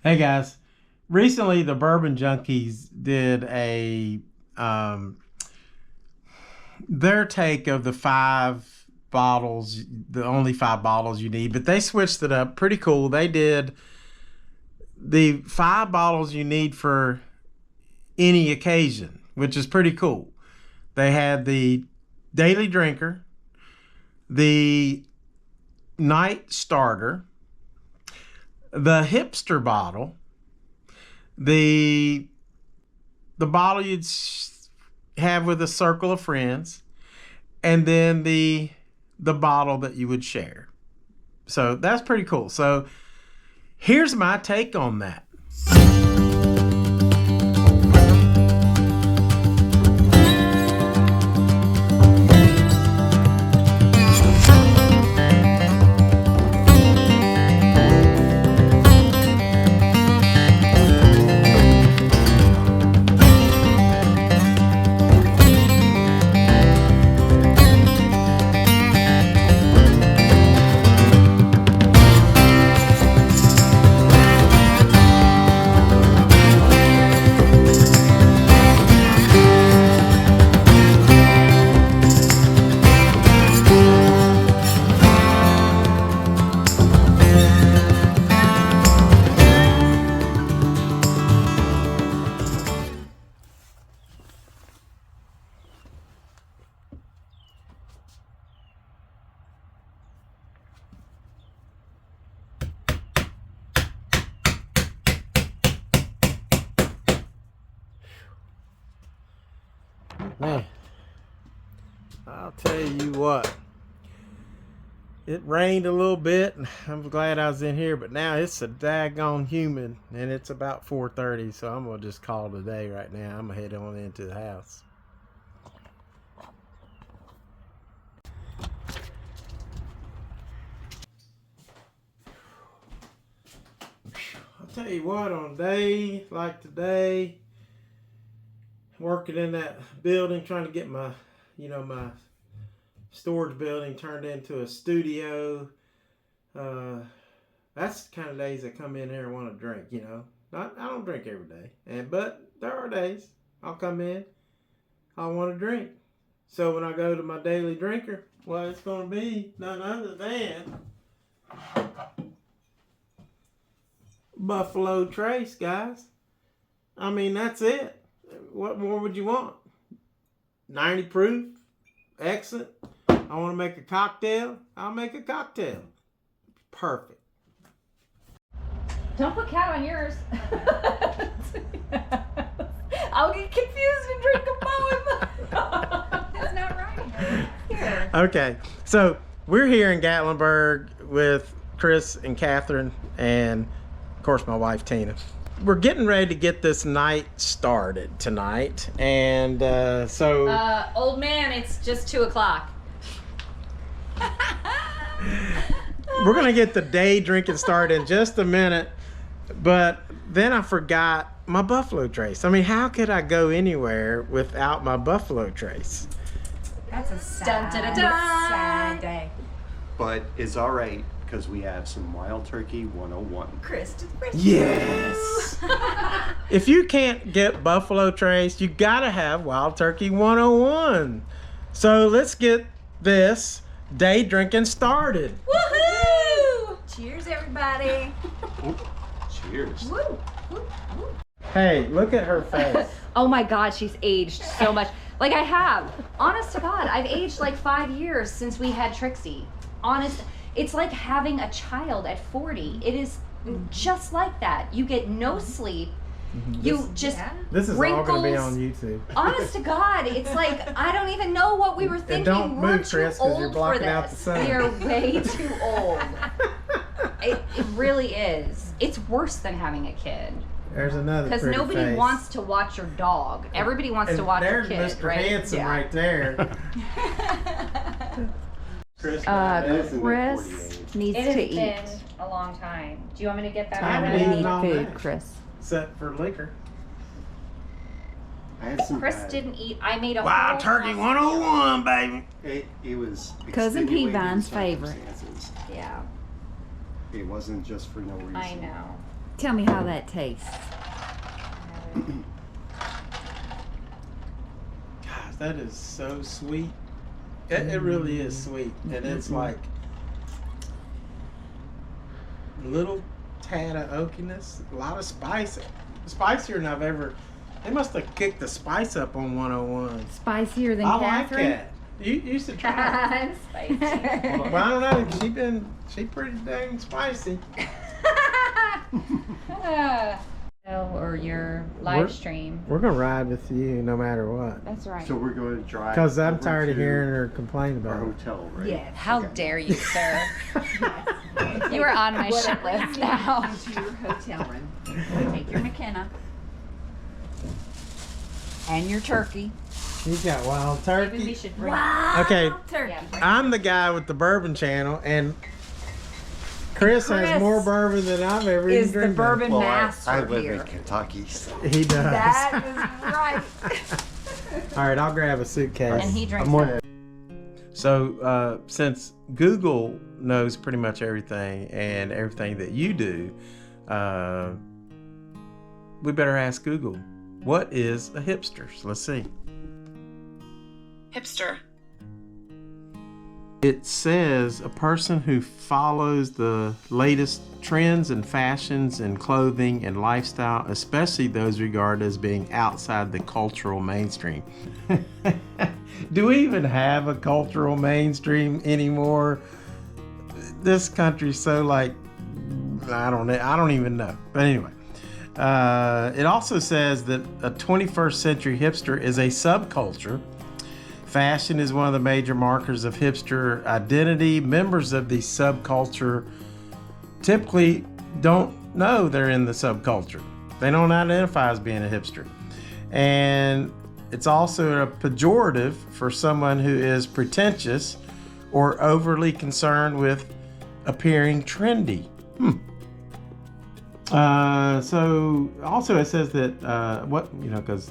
Hey guys, recently the Bourbon Junkies did a their take of the only 5 bottles you need, but they switched it up pretty cool. They did the 5 bottles you need for any occasion, which is pretty cool. They had the daily drinker, the night starter, the hipster bottle, the bottle you'd have with a circle of friends, and then the bottle that you would share. So that's pretty cool. So here's my take on that. Man, I'll tell you what, it rained a little bit, and I'm glad I was in here, but now it's a daggone humid, and it's about 4:30, so I'm going to just call it a day right now. I'm going to head on into the house. I'll tell you what, on a day like today, working in that building, trying to get my, my storage building turned into a studio. That's the kind of days I come in here and want to drink, I don't drink every day, but there are days I'll come in, I want to drink. So when I go to my daily drinker, well, it's going to be none other than Buffalo Trace, guys. I mean, that's it. What more would you want? 90 proof, excellent. I want to make a cocktail, I'll make a cocktail. Perfect. Don't put cat on yours. I'll get confused and drink a poem. That's not right. Here. Okay, so we're here in Gatlinburg with Chris and Cathryn, and of course my wife Tina. We're getting ready to get this night started tonight, and old man, it's just 2 o'clock. We're gonna get the day drinking started in just a minute, but then I forgot my Buffalo Trace. I mean, how could I go anywhere without my Buffalo Trace? That's a sad day. But it's all right, because we have some Wild Turkey 101. Chris to the rescue. Yes. If you can't get Buffalo Trace, you gotta have Wild Turkey 101. So let's get this day drinking started. Woohoo! Cheers, everybody. Cheers. Woo, woo, woo. Hey, look at her face. Oh my God, she's aged so much. Like I have. Honest to God, I've aged like 5 years since we had Trixie. Honest. It's like having a child at 40. It is just like that. You get no sleep. This is wrinkles. all going to be on YouTube. Honest to God, it's like I don't even know what we were thinking. And don't we're move, too Chris, because old you're blocking for out the this. sun. We are way too old. It really is. It's worse than having a kid. There's another Because nobody face. wants to watch your dog. Everybody wants to watch your kid, there's Mr. right? Handsome right there. Chris, Chris needs It to has eat. been a long time. Do you want me to get that Time out to We of eat. need all food, that. Chris. except for liquor. I had some. Chris didn't eat. I made a Wild whole Turkey pasta 101, baby. It was Cousin extenuating P-Vine's favorite. circumstances. Yeah, It wasn't just for no reason. I know. Tell me how that tastes. Gosh, that is so sweet. It really is sweet. And it's like a little tad of oakiness, a lot of spice. Spicier than I've ever. They must have kicked the spice up on 101. Spicier than I Cathryn? like that. You used to try it. I'm spicy. Well, I don't know. She pretty dang spicy. Or your live stream. We're gonna ride with you no matter what. That's right. So we're going to drive. Because I'm over tired of to hearing her complain our about it. hotel, right? Yes. How dare you, sir? You are on my shit list now. To your hotel room. Take your McKenna. And your turkey. She's got wild Maybe we turkey. should bring. Wow. Okay, Turkey. I'm the guy with the bourbon channel, and Chris has more bourbon than I've ever even Is the drank. bourbon Well, master I live here. in Kentucky, so. He does. That is right. All right, I'll grab a suitcase. And he drinks. I'm gonna So, since Google knows pretty much everything and everything that you do, we better ask Google, what is a hipster? So let's see. Hipster. It says a person who follows the latest trends and fashions in clothing and lifestyle, especially those regarded as being outside the cultural mainstream. Do we even have a cultural mainstream anymore? This country's so like, I don't even know. But anyway, it also says that a 21st century hipster is a subculture. Fashion is one of the major markers of hipster identity. Members of the subculture typically don't know they're in the subculture. They don't identify as being a hipster. And it's also a pejorative for someone who is pretentious or overly concerned with appearing trendy. So also it says that, because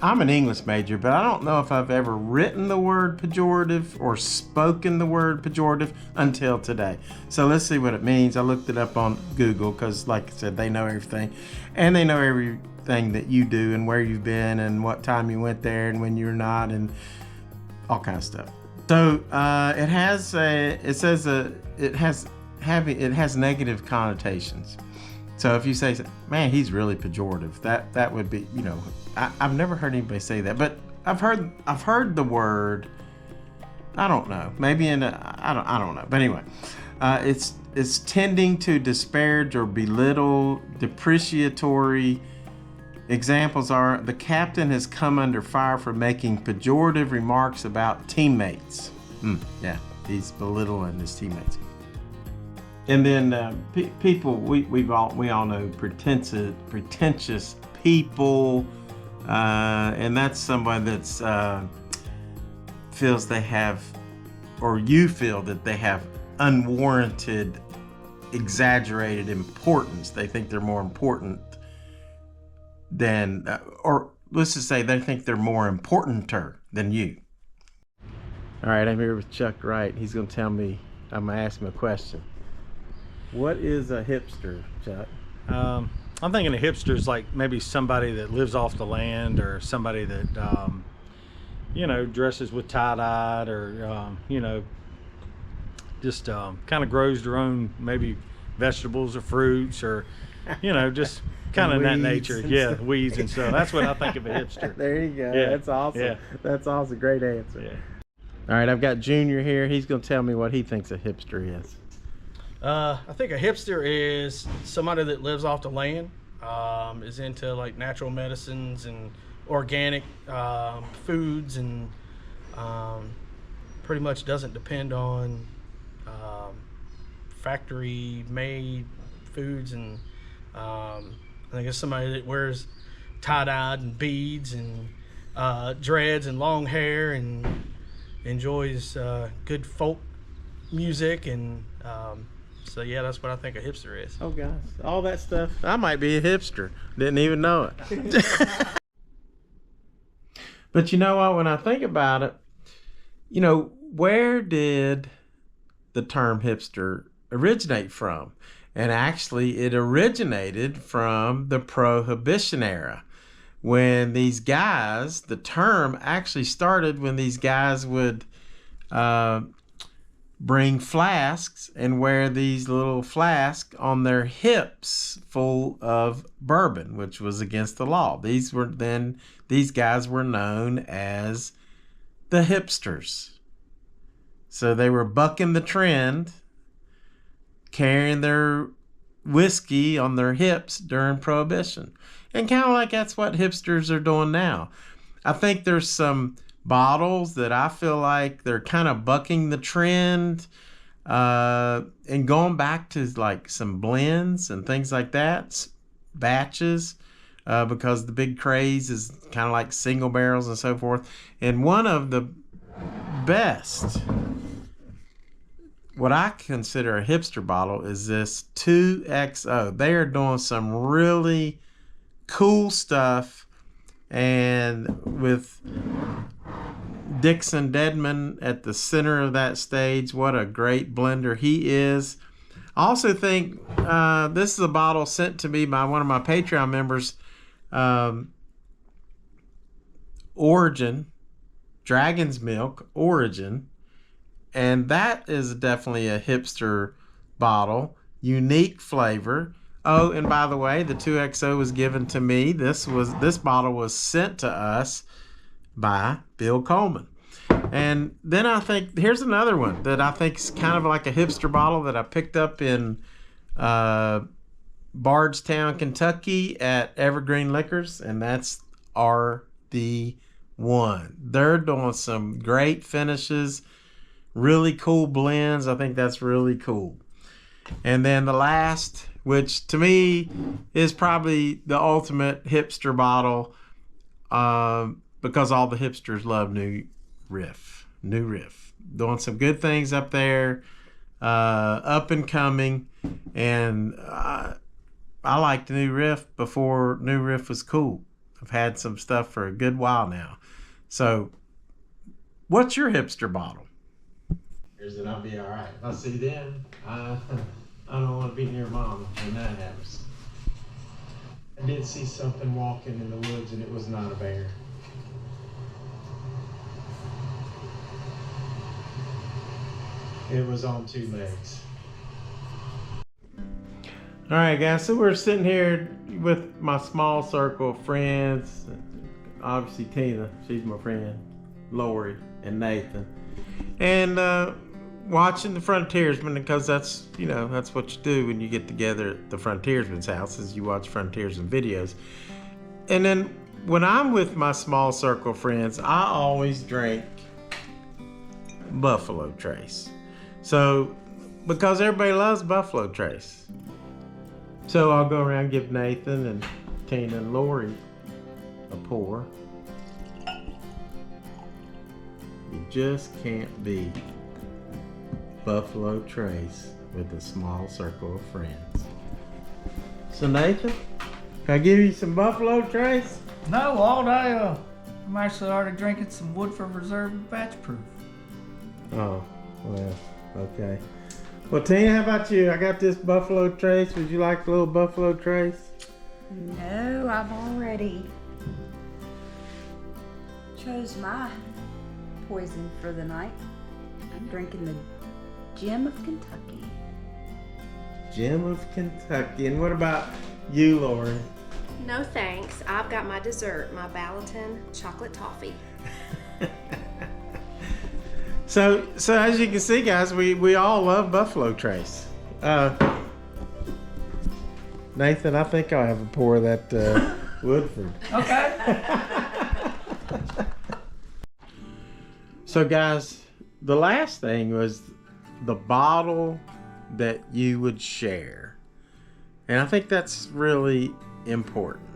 I'm an English major, but I don't know if I've ever written the word pejorative or spoken the word pejorative until today. So let's see what it means. I looked it up on Google because, like I said, they know everything. And they know everything that you do and where you've been and what time you went there and when you're not and all kind of stuff. So it has negative connotations. So if you say, man, he's really pejorative, that would be, I've never heard anybody say that, but I've heard the word. I don't know. Maybe I don't know. But anyway, it's tending to disparage or belittle, depreciatory. Examples are the captain has come under fire for making pejorative remarks about teammates. Yeah, he's belittling his teammates. And then people, we all know pretentious people, and that's somebody that's feels they have, or you feel that they have unwarranted, exaggerated importance. They think they're more important than, or let's just say they think they're more importanter than you. All right, I'm here with Chuck Wright. He's going to tell me, I'm going to ask him a question. What is a hipster, Chuck? I'm thinking a hipster is like maybe somebody that lives off the land, or somebody that, dresses with tie-dyed, or, just kind of grows their own maybe vegetables or fruits, or, just kind of in that nature. Yeah, weeds and stuff. That's what I think of a hipster. There you go. Yeah. That's awesome. Yeah. That's awesome. Great answer. Yeah. All right, I've got Junior here. He's going to tell me what he thinks a hipster is. I think a hipster is somebody that lives off the land, is into like natural medicines and organic foods, and pretty much doesn't depend on factory made foods. And I think it's somebody that wears tie-dyed and beads and dreads and long hair and enjoys good folk music. And so yeah, that's what I think a hipster is. Oh gosh, all that stuff. I might be a hipster. Didn't even know it. But you know what? When I think about it, where did the term hipster originate from? And actually, it originated from the Prohibition era, when these guys, the term actually started when these guys would bring flasks and wear these little flasks on their hips full of bourbon, which was against the law. These guys were known as the hipsters. So they were bucking the trend, carrying their whiskey on their hips during Prohibition. And kind of like that's what hipsters are doing now. I think there's some bottles that I feel like they're kind of bucking the trend and going back to like some blends and things like that, batches, because the big craze is kind of like single barrels and so forth. And one of the best, what I consider a hipster bottle, is this 2XO. They are doing some really cool stuff, and with Dixon Deadman at the center of that stage, what a great blender he is. I also think this is a bottle sent to me by one of my Patreon members, Origin, Dragon's Milk Origin, and that is definitely a hipster bottle, unique flavor. Oh, and by the way, the 2XO was given to me. This bottle was sent to us by Bill Coleman. And then I think here's another one that I think is kind of like a hipster bottle that I picked up in Bardstown, Kentucky at Evergreen Liquors, and that's RD1. They're doing some great finishes, really cool blends. I think that's really cool. And then the last, which to me is probably the ultimate hipster bottle, because all the hipsters love New Riff. Doing some good things up there, up and coming. And I liked New Riff before New Riff was cool. I've had some stuff for a good while now. So what's your hipster bottle? Here's it. I'll be all right. I'll see them. I don't want to be near Mama when that happens. I did see something walking in the woods, and it was not a bear. It was on two legs. All right, guys, so we're sitting here with my small circle of friends. Obviously Tina, she's my friend, Lori and Nathan. And watching the Frontiersman, because that's what you do when you get together at the Frontiersman's house, is you watch Frontiersman videos. And then when I'm with my small circle of friends, I always drink Buffalo Trace. So, because everybody loves Buffalo Trace. So I'll go around and give Nathan and Tina and Lori a pour. You just can't beat Buffalo Trace with a small circle of friends. So Nathan, can I give you some Buffalo Trace? No, all day. I'm actually already drinking some Woodford Reserve batch proof. Oh, well, okay. Well, Tina, how about you? I got this Buffalo Trace. Would you like a little Buffalo Trace? No, I've already chose my poison for the night. I'm drinking the Gem of Kentucky. Gem of Kentucky. And what about you, Lori? No thanks. I've got my dessert, my Ballatin chocolate toffee. So as you can see, guys, we all love Buffalo Trace. Nathan, I think I'll have a pour of that Woodford. Okay. So guys, the last thing was the bottle that you would share. And I think that's really important.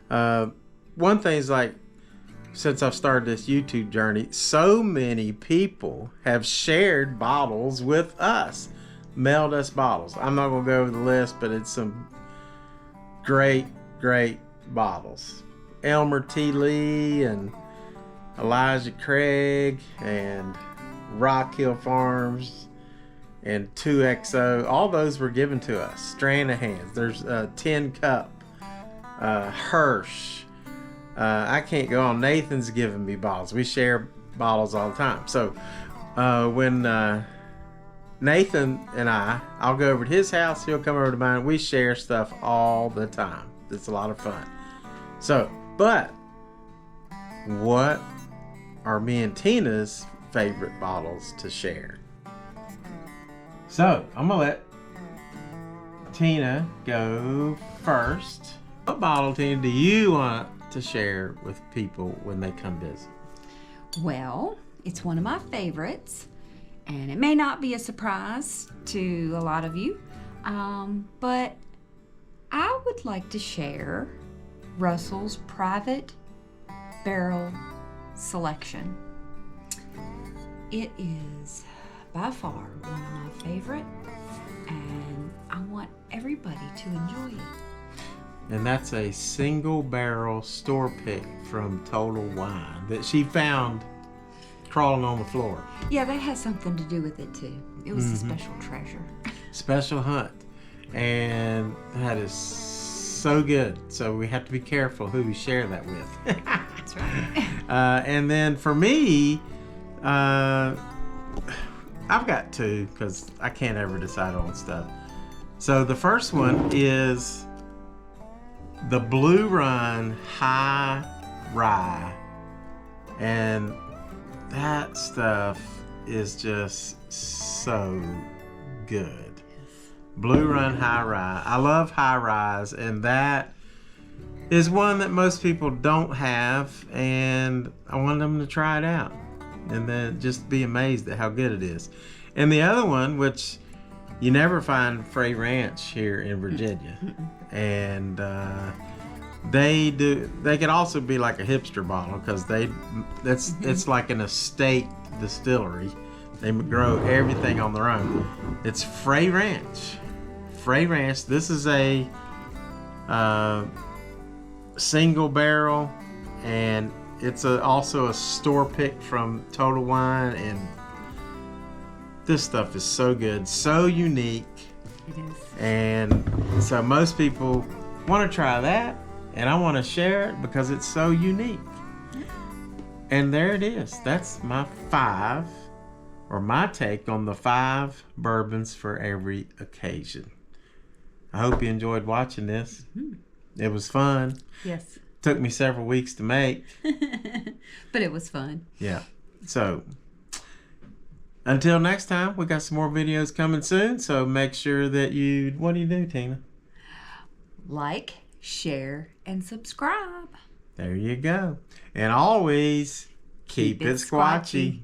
One thing is, like, since I've started this YouTube journey, so many people have shared bottles with us, mailed us bottles. I'm not going to go over the list, but it's some great bottles. Elmer T. Lee and Elijah Craig and Rock Hill Farms, and 2XO. All those were given to us. Strand of Hands. There's a 10 Cup. Hirsch. I can't go on. Nathan's giving me bottles. We share bottles all the time. So when Nathan and I'll go over to his house. He'll come over to mine. We share stuff all the time. It's a lot of fun. So, but what are me and Tina's favorite bottles to share? So, I'm going to let Tina go first. What bottle, Tina, do you want to share with people when they come visit? Well, it's one of my favorites, and it may not be a surprise to a lot of you, but I would like to share Russell's Private Barrel Selection. It is by far one of my favorite, and I want everybody to enjoy it. And that's a single barrel store pick from Total Wine that she found crawling on the floor. Yeah, that has something to do with it too. It was a special treasure. Special hunt. And that is so good. So we have to be careful who we share that with. That's right. And then for me, I've got two because I can't ever decide on stuff. So the first one is the Blue Run High Rye. And that stuff is just so good. Blue Run High Rye. I love high ryes, and that is one that most people don't have, and I want them to try it out and then just be amazed at how good it is. And the other one, which you never find Frey Ranch here in Virginia, and they could also be like a hipster bottle because it's like an estate distillery. They grow everything on their own. It's Frey Ranch. Frey Ranch. This is a single barrel, and it's also a store pick from Total Wine, and this stuff is so good, so unique. It is. And so most people want to try that, and I want to share it because it's so unique. And there it is. That's my five, or my take on the 5 bourbons for every occasion. I hope you enjoyed watching this. It was fun. Yes. Took me several weeks to make. But it was fun. Yeah. So until next time, we got some more videos coming soon. So make sure that what do you do, Tina? Like, share, and subscribe. There you go. And always keep it squatchy.